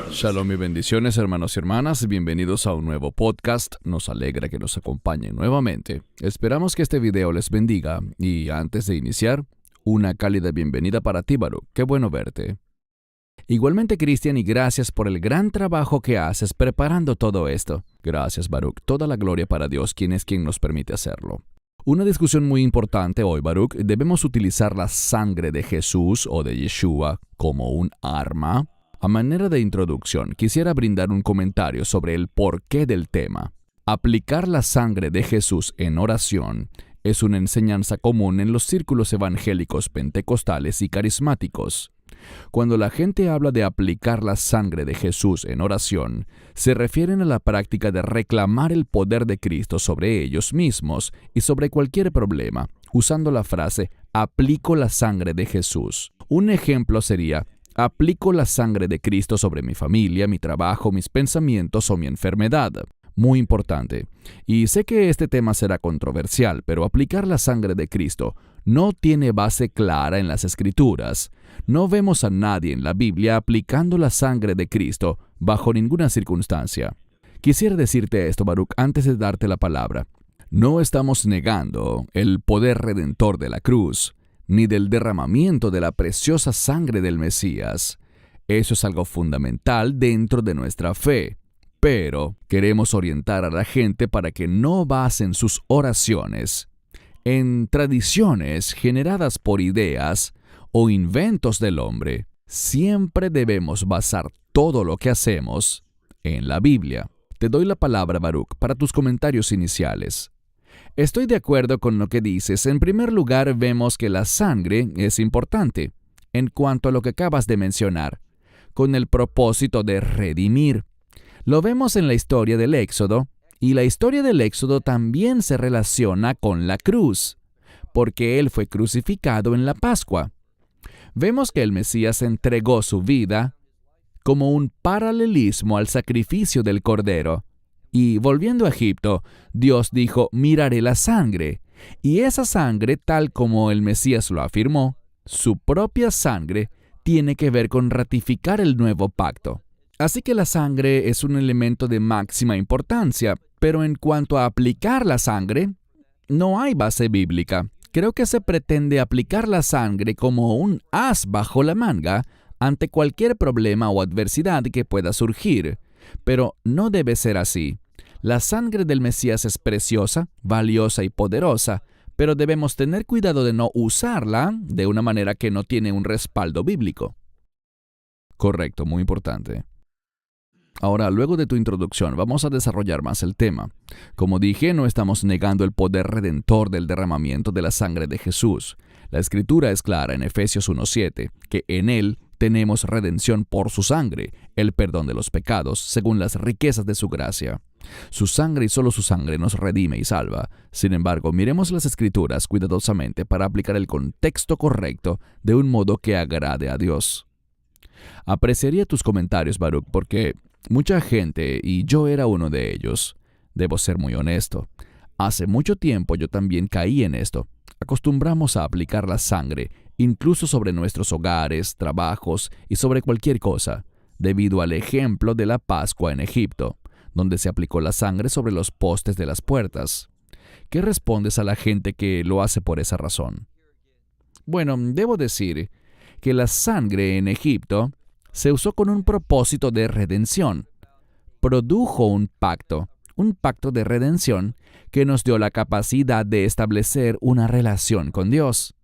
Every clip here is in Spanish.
Shalom y bendiciones, hermanos y hermanas. Bienvenidos a un nuevo podcast. Nos alegra que nos acompañen nuevamente. Esperamos que este video les bendiga. Y antes de iniciar, una cálida bienvenida para ti, Baruch. Qué bueno verte. Igualmente, Cristian, y gracias por el gran trabajo que haces preparando todo esto. Gracias, Baruch. Toda la gloria para Dios, quien es quien nos permite hacerlo. Una discusión muy importante hoy, Baruch. ¿Debemos utilizar la sangre de Jesús o de Yeshua como un arma? A manera de introducción, quisiera brindar un comentario sobre el porqué del tema. Aplicar la sangre de Jesús en oración es una enseñanza común en los círculos evangélicos pentecostales y carismáticos. Cuando la gente habla de aplicar la sangre de Jesús en oración, se refieren a la práctica de reclamar el poder de Cristo sobre ellos mismos y sobre cualquier problema, usando la frase «aplico la sangre de Jesús». Un ejemplo sería «aplico la sangre de Cristo sobre mi familia, mi trabajo, mis pensamientos o mi enfermedad». Muy importante. Y sé que este tema será controversial, pero aplicar la sangre de Cristo no tiene base clara en las Escrituras. No vemos a nadie en la Biblia aplicando la sangre de Cristo bajo ninguna circunstancia. Quisiera decirte esto, Baruch, antes de darte la palabra. No estamos negando el poder redentor de la cruz, ni del derramamiento de la preciosa sangre del Mesías. Eso es algo fundamental dentro de nuestra fe. Pero queremos orientar a la gente para que no basen sus oraciones en tradiciones generadas por ideas o inventos del hombre. Siempre debemos basar todo lo que hacemos en la Biblia. Te doy la palabra, Baruch, para tus comentarios iniciales. Estoy de acuerdo con lo que dices. En primer lugar, vemos que la sangre es importante, en cuanto a lo que acabas de mencionar, con el propósito de redimir. Lo vemos en la historia del Éxodo, y la historia del Éxodo también se relaciona con la cruz, porque Él fue crucificado en la Pascua. Vemos que el Mesías entregó su vida como un paralelismo al sacrificio del Cordero. Y volviendo a Egipto, Dios dijo, miraré la sangre. Y esa sangre, tal como el Mesías lo afirmó, su propia sangre, tiene que ver con ratificar el nuevo pacto. Así que la sangre es un elemento de máxima importancia, pero en cuanto a aplicar la sangre, no hay base bíblica. Creo que se pretende aplicar la sangre como un as bajo la manga ante cualquier problema o adversidad que pueda surgir. Pero no debe ser así. La sangre del Mesías es preciosa, valiosa y poderosa, pero debemos tener cuidado de no usarla de una manera que no tiene un respaldo bíblico. Correcto, muy importante. Ahora, luego de tu introducción, vamos a desarrollar más el tema. Como dije, no estamos negando el poder redentor del derramamiento de la sangre de Jesús. La Escritura es clara en Efesios 1:7, que en Él tenemos redención por su sangre, el perdón de los pecados, según las riquezas de su gracia. Su sangre y solo su sangre nos redime y salva. Sin embargo, miremos las Escrituras cuidadosamente para aplicar el contexto correcto de un modo que agrade a Dios. Apreciaría tus comentarios, Baruch, porque mucha gente, y yo era uno de ellos, debo ser muy honesto. Hace mucho tiempo yo también caí en esto. Acostumbramos a aplicar la sangre, incluso sobre nuestros hogares, trabajos y sobre cualquier cosa, debido al ejemplo de la Pascua en Egipto, donde se aplicó la sangre sobre los postes de las puertas. ¿Qué respondes a la gente que lo hace por esa razón? Bueno, debo decir que la sangre en Egipto se usó con un propósito de redención. Produjo un pacto de redención que nos dio la capacidad de establecer una relación con Dios.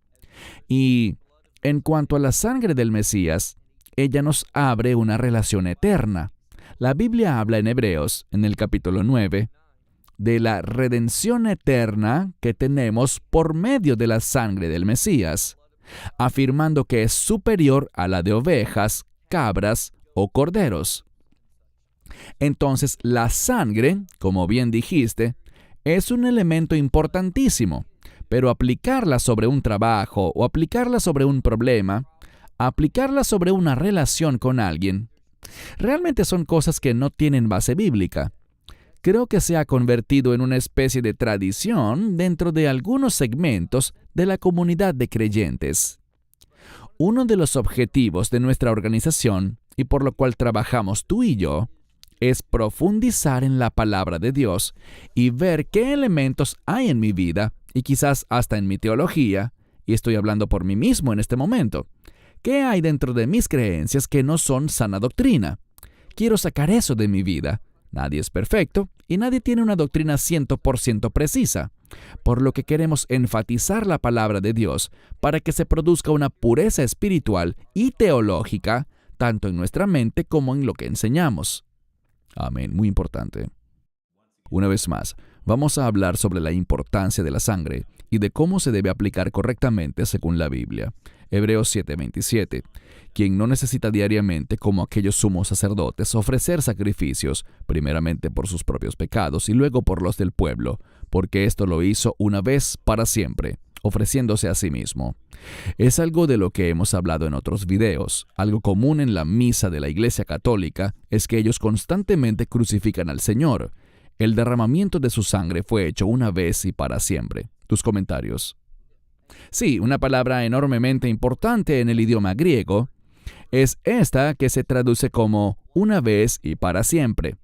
Y en cuanto a la sangre del Mesías, ella nos abre una relación eterna. La Biblia habla en Hebreos, en el capítulo 9, de la redención eterna que tenemos por medio de la sangre del Mesías, afirmando que es superior a la de ovejas, cabras o corderos. Entonces, la sangre, como bien dijiste, es un elemento importantísimo, pero aplicarla sobre un trabajo o aplicarla sobre un problema, aplicarla sobre una relación con alguien, Realmente son cosas que no tienen base bíblica. Creo que se ha convertido en una especie de tradición dentro de algunos segmentos de la comunidad de creyentes. Uno de los objetivos de nuestra organización, y por lo cual trabajamos tú y yo, es profundizar en la palabra de Dios y ver qué elementos hay en mi vida y quizás hasta en mi teología, y estoy hablando por mí mismo en este momento. ¿Qué hay dentro de mis creencias que no son sana doctrina? Quiero sacar eso de mi vida. Nadie es perfecto y nadie tiene una doctrina 100% precisa, por lo que queremos enfatizar la palabra de Dios para que se produzca una pureza espiritual y teológica, tanto en nuestra mente como en lo que enseñamos. Amén, muy importante. Una vez más, vamos a hablar sobre la importancia de la sangre y de cómo se debe aplicar correctamente según la Biblia. Hebreos 7:27. Quien no necesita diariamente, como aquellos sumos sacerdotes, ofrecer sacrificios, primeramente por sus propios pecados y luego por los del pueblo, porque esto lo hizo una vez para siempre, ofreciéndose a sí mismo. Es algo de lo que hemos hablado en otros videos. Algo común en la misa de la Iglesia Católica es que ellos constantemente crucifican al Señor. El derramamiento de su sangre fue hecho una vez y para siempre. Tus comentarios. Sí, una palabra enormemente importante en el idioma griego es esta que se traduce como una vez y para siempre.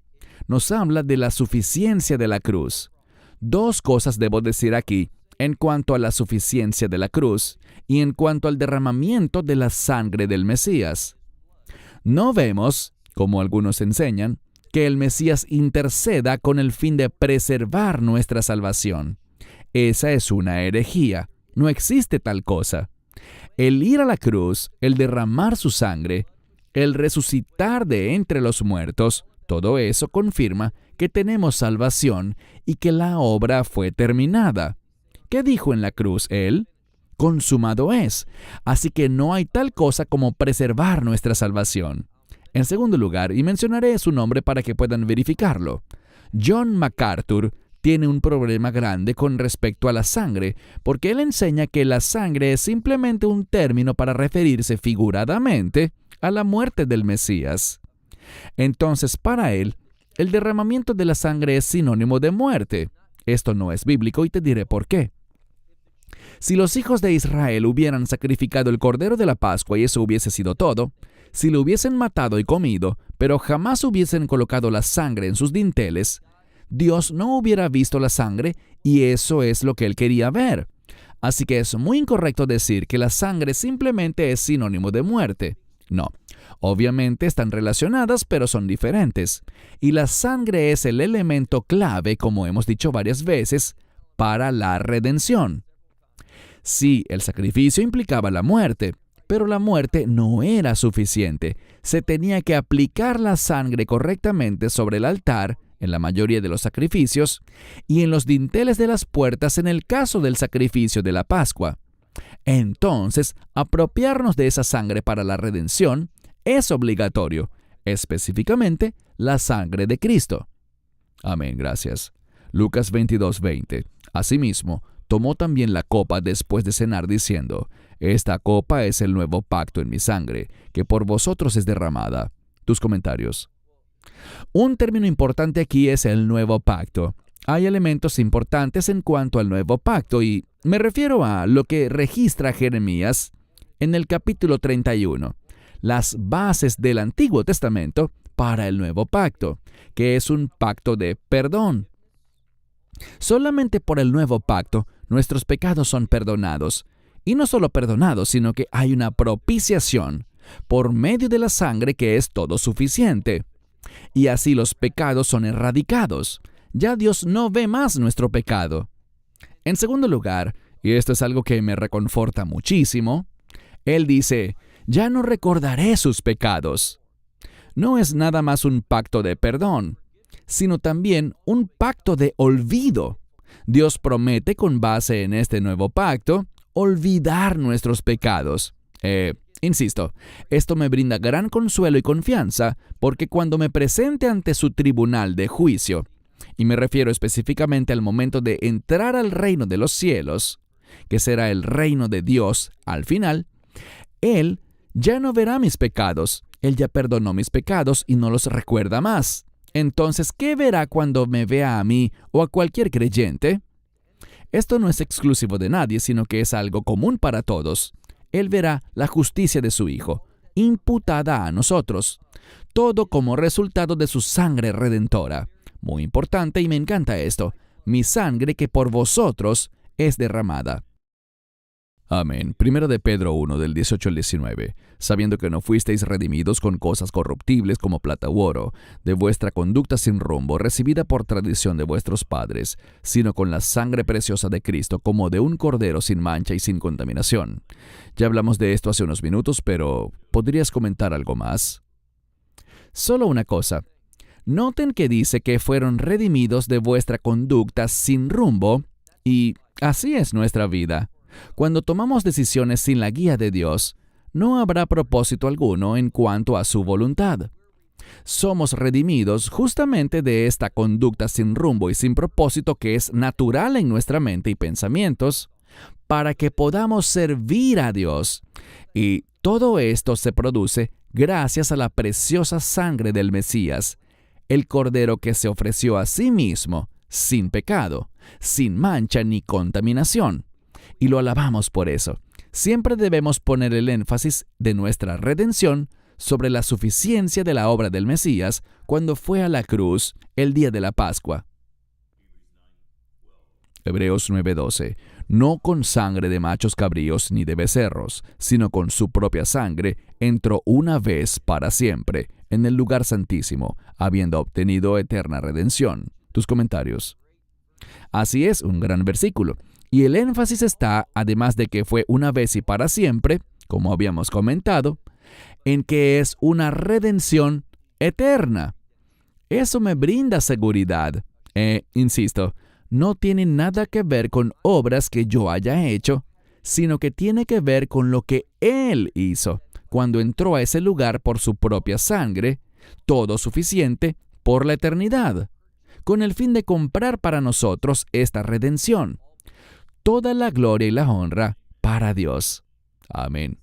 Nos habla de la suficiencia de la cruz. Dos cosas debo decir aquí en cuanto a la suficiencia de la cruz y en cuanto al derramamiento de la sangre del Mesías. No vemos, como algunos enseñan, que el Mesías interceda con el fin de preservar nuestra salvación. Esa es una herejía. No existe tal cosa. El ir a la cruz, el derramar su sangre, el resucitar de entre los muertos, todo eso confirma que tenemos salvación y que la obra fue terminada. ¿Qué dijo en la cruz él? Consumado es. Así que no hay tal cosa como preservar nuestra salvación. En segundo lugar, y mencionaré su nombre para que puedan verificarlo, John MacArthur tiene un problema grande con respecto a la sangre, porque él enseña que la sangre es simplemente un término para referirse figuradamente a la muerte del Mesías. Entonces, para él, el derramamiento de la sangre es sinónimo de muerte. Esto no es bíblico y te diré por qué. Si los hijos de Israel hubieran sacrificado el cordero de la Pascua y eso hubiese sido todo, si lo hubiesen matado y comido, pero jamás hubiesen colocado la sangre en sus dinteles, Dios no hubiera visto la sangre y eso es lo que él quería ver. Así que es muy incorrecto decir que la sangre simplemente es sinónimo de muerte. No, obviamente están relacionadas, pero son diferentes. Y la sangre es el elemento clave, como hemos dicho varias veces, para la redención. Sí, el sacrificio implicaba la muerte, pero la muerte no era suficiente. Se tenía que aplicar la sangre correctamente sobre el altar, en la mayoría de los sacrificios, y en los dinteles de las puertas en el caso del sacrificio de la Pascua. Entonces, apropiarnos de esa sangre para la redención es obligatorio, específicamente la sangre de Cristo. Amén, gracias. Lucas 22:20. Asimismo, tomó también la copa después de cenar, diciendo: Esta copa es el nuevo pacto en mi sangre, que por vosotros es derramada. Tus comentarios. Un término importante aquí es el nuevo pacto. Hay elementos importantes en cuanto al nuevo pacto y me refiero a lo que registra Jeremías en el capítulo 31, las bases del Antiguo Testamento para el nuevo pacto, que es un pacto de perdón. Solamente por el nuevo pacto nuestros pecados son perdonados. Y no solo perdonados, sino que hay una propiciación por medio de la sangre que es todo suficiente. Y así los pecados son erradicados. Ya Dios no ve más nuestro pecado. En segundo lugar, y esto es algo que me reconforta muchísimo, Él dice: ya no recordaré sus pecados. No es nada más un pacto de perdón, sino también un pacto de olvido. Dios promete, con base en este nuevo pacto, olvidar nuestros pecados. Insisto, esto me brinda gran consuelo y confianza, porque cuando me presente ante su tribunal de juicio, y me refiero específicamente al momento de entrar al reino de los cielos, que será el reino de Dios al final, Él ya no verá mis pecados, Él ya perdonó mis pecados y no los recuerda más. Entonces, ¿qué verá cuando me vea a mí o a cualquier creyente? Esto no es exclusivo de nadie, sino que es algo común para todos. Él verá la justicia de su Hijo, imputada a nosotros, todo como resultado de su sangre redentora. Muy importante, y me encanta esto: mi sangre que por vosotros es derramada. Amén. Primero de Pedro 1, del 18 al 19. Sabiendo que no fuisteis redimidos con cosas corruptibles como plata u oro, de vuestra conducta sin rumbo, recibida por tradición de vuestros padres, sino con la sangre preciosa de Cristo, como de un cordero sin mancha y sin contaminación. Ya hablamos de esto hace unos minutos, pero ¿podrías comentar algo más? Solo una cosa. Noten que dice que fueron redimidos de vuestra conducta sin rumbo, y así es nuestra vida. Cuando tomamos decisiones sin la guía de Dios, no habrá propósito alguno en cuanto a su voluntad. Somos redimidos justamente de esta conducta sin rumbo y sin propósito que es natural en nuestra mente y pensamientos, para que podamos servir a Dios. Y todo esto se produce gracias a la preciosa sangre del Mesías, el Cordero que se ofreció a sí mismo, sin pecado, sin mancha ni contaminación. Y lo alabamos por eso. Siempre debemos poner el énfasis de nuestra redención sobre la suficiencia de la obra del Mesías cuando fue a la cruz el día de la Pascua. Hebreos 9:12. No con sangre de machos cabríos ni de becerros, sino con su propia sangre, entró una vez para siempre en el lugar santísimo, habiendo obtenido eterna redención. Tus comentarios. Así es, un gran versículo. Y el énfasis está, además de que fue una vez y para siempre, como habíamos comentado, en que es una redención eterna. Eso me brinda seguridad. Insisto, no tiene nada que ver con obras que yo haya hecho, sino que tiene que ver con lo que Él hizo cuando entró a ese lugar por su propia sangre, todo suficiente por la eternidad, con el fin de comprar para nosotros esta redención. Toda la gloria y la honra para Dios. Amén.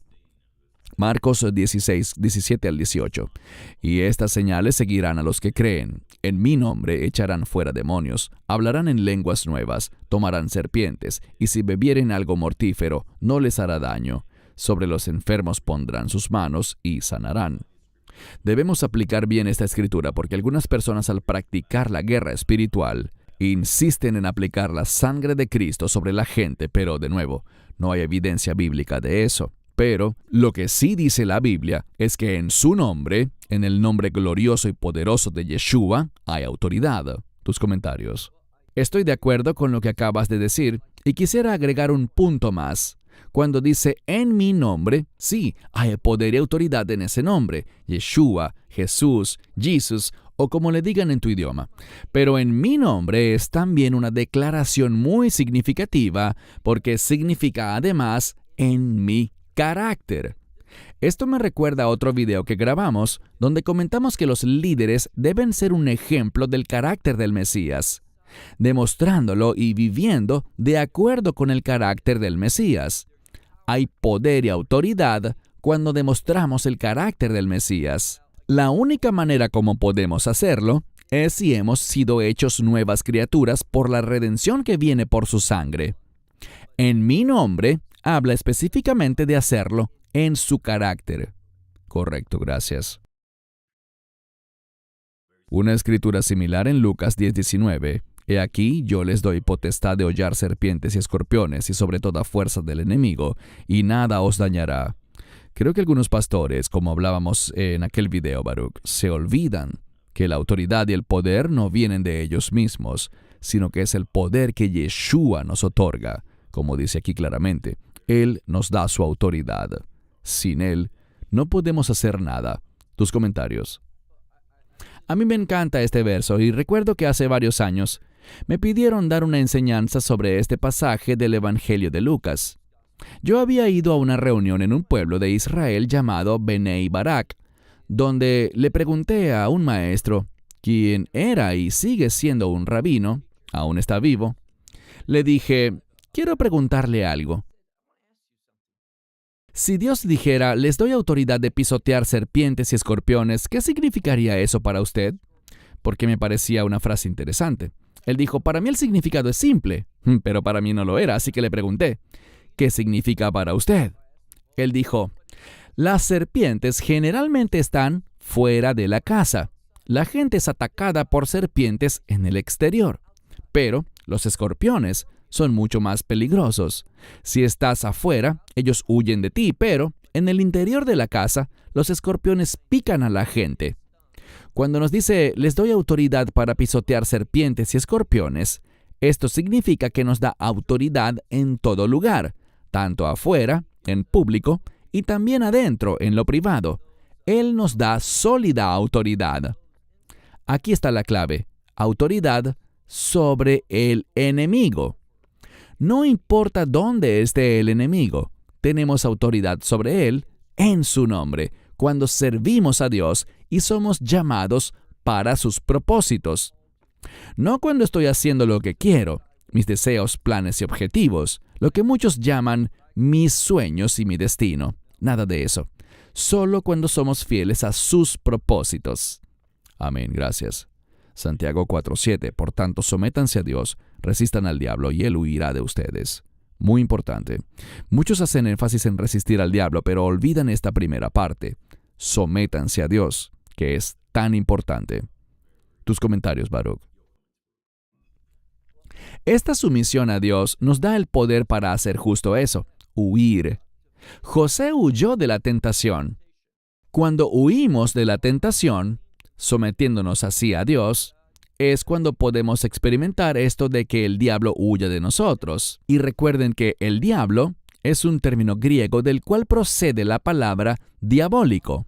Marcos 16, 17 al 18. Y estas señales seguirán a los que creen. En mi nombre echarán fuera demonios, hablarán en lenguas nuevas, tomarán serpientes, y si bebieren algo mortífero, no les hará daño. Sobre los enfermos pondrán sus manos y sanarán. Debemos aplicar bien esta escritura porque algunas personas, al practicar la guerra espiritual, insisten en aplicar la sangre de Cristo sobre la gente, pero de nuevo, no hay evidencia bíblica de eso. Pero lo que sí dice la Biblia es que en su nombre, en el nombre glorioso y poderoso de Yeshua, hay autoridad. Tus comentarios. Estoy de acuerdo con lo que acabas de decir y quisiera agregar un punto más. Cuando dice en mi nombre, sí, hay poder y autoridad en ese nombre, Yeshua, Jesús, Jesus, o como le digan en tu idioma. Pero en mi nombre es también una declaración muy significativa porque significa además en mi carácter. Esto me recuerda a otro video que grabamos donde comentamos que los líderes deben ser un ejemplo del carácter del Mesías, demostrándolo y viviendo de acuerdo con el carácter del Mesías. Hay poder y autoridad cuando demostramos el carácter del Mesías. La única manera como podemos hacerlo es si hemos sido hechos nuevas criaturas por la redención que viene por su sangre. En mi nombre habla específicamente de hacerlo en su carácter. Correcto, gracias. Una escritura similar en Lucas 10:19. He aquí, yo les doy potestad de hollar serpientes y escorpiones y sobre toda fuerza del enemigo, y nada os dañará. Creo que algunos pastores, como hablábamos en aquel video, Baruch, se olvidan que la autoridad y el poder no vienen de ellos mismos, sino que es el poder que Yeshua nos otorga. Como dice aquí claramente, Él nos da su autoridad. Sin Él, no podemos hacer nada. Tus comentarios. A mí me encanta este verso y recuerdo que hace varios años me pidieron dar una enseñanza sobre este pasaje del Evangelio de Lucas. Yo había ido a una reunión en un pueblo de Israel llamado Benei Barak, donde le pregunté a un maestro, quien era y sigue siendo un rabino, aún está vivo. Le dije, quiero preguntarle algo. Si Dios dijera, les doy autoridad de pisotear serpientes y escorpiones, ¿qué significaría eso para usted? Porque me parecía una frase interesante. Él dijo, para mí el significado es simple, pero para mí no lo era, así que le pregunté, ¿qué significa para usted? Él dijo, las serpientes generalmente están fuera de la casa. La gente es atacada por serpientes en el exterior, pero los escorpiones son mucho más peligrosos. Si estás afuera, ellos huyen de ti, pero en el interior de la casa, los escorpiones pican a la gente. Cuando nos dice, les doy autoridad para pisotear serpientes y escorpiones, esto significa que nos da autoridad en todo lugar, tanto afuera, en público, y también adentro, en lo privado. Él nos da sólida autoridad. Aquí está la clave, autoridad sobre el enemigo. No importa dónde esté el enemigo, tenemos autoridad sobre él en su nombre, cuando servimos a Dios y somos llamados para sus propósitos. No cuando estoy haciendo lo que quiero, mis deseos, planes y objetivos, lo que muchos llaman mis sueños y mi destino. Nada de eso. Solo cuando somos fieles a sus propósitos. Amén, gracias. Santiago 4:7. Por tanto, sométanse a Dios, resistan al diablo y él huirá de ustedes. Muy importante. Muchos hacen énfasis en resistir al diablo, pero olvidan esta primera parte. Sométanse a Dios, que es tan importante. Tus comentarios, Baruch. Esta sumisión a Dios nos da el poder para hacer justo eso, huir. José huyó de la tentación. Cuando huimos de la tentación, sometiéndonos así a Dios, es cuando podemos experimentar esto de que el diablo huya de nosotros. Y recuerden que el diablo es un término griego del cual procede la palabra diabólico.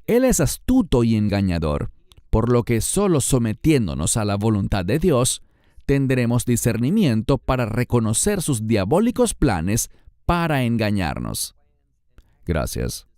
Él es astuto y engañador, por lo que solo sometiéndonos a la voluntad de Dios, tendremos discernimiento para reconocer sus diabólicos planes para engañarnos. Gracias.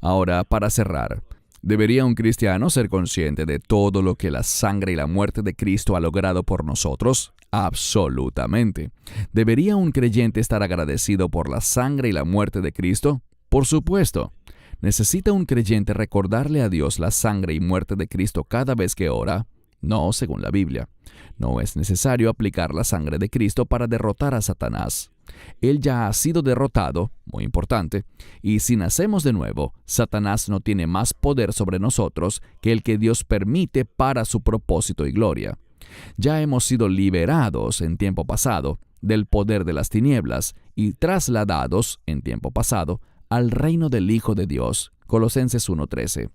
Ahora, para cerrar, ¿debería un cristiano ser consciente de todo lo que la sangre y la muerte de Cristo ha logrado por nosotros? Absolutamente. ¿Debería un creyente estar agradecido por la sangre y la muerte de Cristo? Por supuesto. ¿Necesita un creyente recordarle a Dios la sangre y muerte de Cristo cada vez que ora? No, según la Biblia. No es necesario aplicar la sangre de Cristo para derrotar a Satanás. Él ya ha sido derrotado, muy importante, y si nacemos de nuevo, Satanás no tiene más poder sobre nosotros que el que Dios permite para su propósito y gloria. Ya hemos sido liberados en tiempo pasado del poder de las tinieblas y trasladados en tiempo pasado al reino del Hijo de Dios. Colosenses 1:13.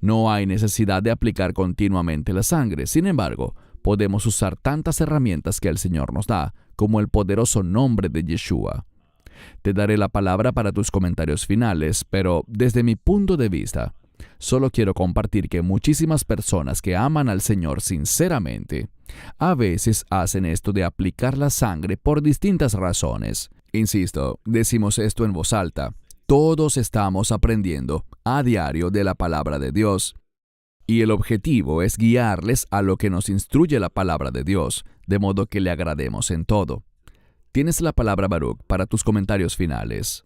No hay necesidad de aplicar continuamente la sangre. Sin embargo, podemos usar tantas herramientas que el Señor nos da, como el poderoso nombre de Yeshua. Te daré la palabra para tus comentarios finales, pero desde mi punto de vista, solo quiero compartir que muchísimas personas que aman al Señor sinceramente, a veces hacen esto de aplicar la sangre por distintas razones. Insisto, decimos esto en voz alta. Todos estamos aprendiendo a diario de la palabra de Dios. Y el objetivo es guiarles a lo que nos instruye la palabra de Dios, de modo que le agrademos en todo. Tienes la palabra, Baruch, para tus comentarios finales.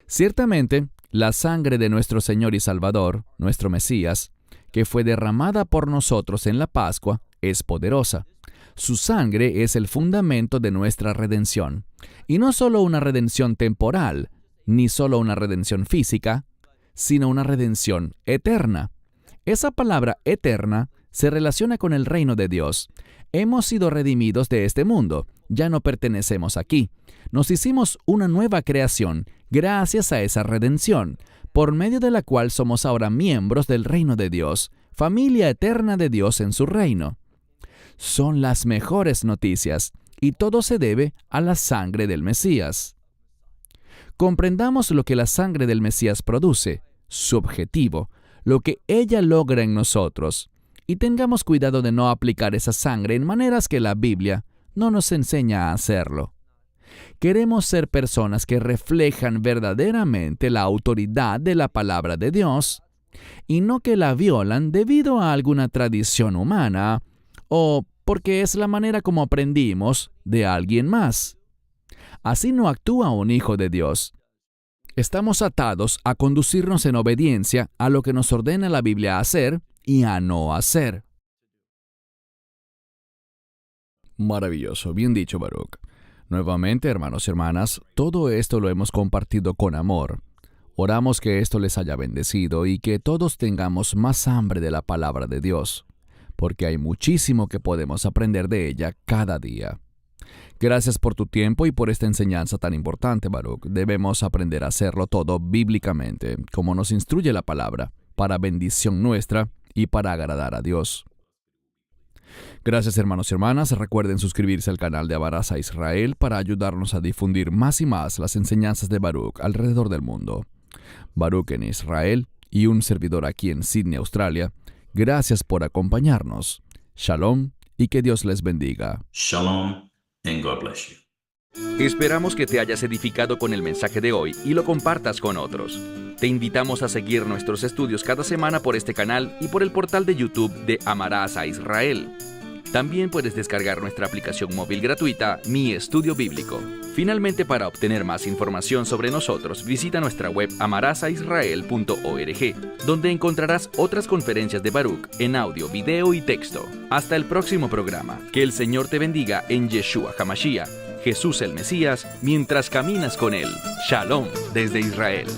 Ciertamente, la sangre de nuestro Señor y Salvador, nuestro Mesías, que fue derramada por nosotros en la Pascua, es poderosa. Su sangre es el fundamento de nuestra redención. Y no solo una redención temporal, ni solo una redención física, sino una redención eterna. Esa palabra eterna se relaciona con el reino de Dios. Hemos sido redimidos de este mundo, ya no pertenecemos aquí. Nos hicimos una nueva creación gracias a esa redención, por medio de la cual somos ahora miembros del reino de Dios, familia eterna de Dios en su reino. Son las mejores noticias, y todo se debe a la sangre del Mesías. Comprendamos lo que la sangre del Mesías produce, su objetivo, lo que ella logra en nosotros, y tengamos cuidado de no aplicar esa sangre en maneras que la Biblia no nos enseña a hacerlo. Queremos ser personas que reflejan verdaderamente la autoridad de la palabra de Dios, y no que la violan debido a alguna tradición humana, o porque es la manera como aprendimos de alguien más. Así no actúa un hijo de Dios. Estamos atados a conducirnos en obediencia a lo que nos ordena la Biblia hacer y a no hacer. Maravilloso, bien dicho, Baruch. Nuevamente, hermanos y hermanas, todo esto lo hemos compartido con amor. Oramos que esto les haya bendecido y que todos tengamos más hambre de la palabra de Dios, porque hay muchísimo que podemos aprender de ella cada día. Gracias por tu tiempo y por esta enseñanza tan importante, Baruch. Debemos aprender a hacerlo todo bíblicamente, como nos instruye la palabra, para bendición nuestra y para agradar a Dios. Gracias, hermanos y hermanas. Recuerden suscribirse al canal de Amarás a Israel para ayudarnos a difundir más y más las enseñanzas de Baruch alrededor del mundo. Baruch en Israel y un servidor aquí en Sydney, Australia. Gracias por acompañarnos. Shalom y que Dios les bendiga. Shalom and God bless you. Esperamos que te hayas edificado con el mensaje de hoy y lo compartas con otros. Te invitamos a seguir nuestros estudios cada semana por este canal y por el portal de YouTube de Amarás a Israel. También puedes descargar nuestra aplicación móvil gratuita, Mi Estudio Bíblico. Finalmente, para obtener más información sobre nosotros, visita nuestra web amarasaisrael.org, donde encontrarás otras conferencias de Baruch en audio, video y texto. Hasta el próximo programa. Que el Señor te bendiga en Yeshua HaMashiach, Jesús el Mesías, mientras caminas con Él. Shalom desde Israel.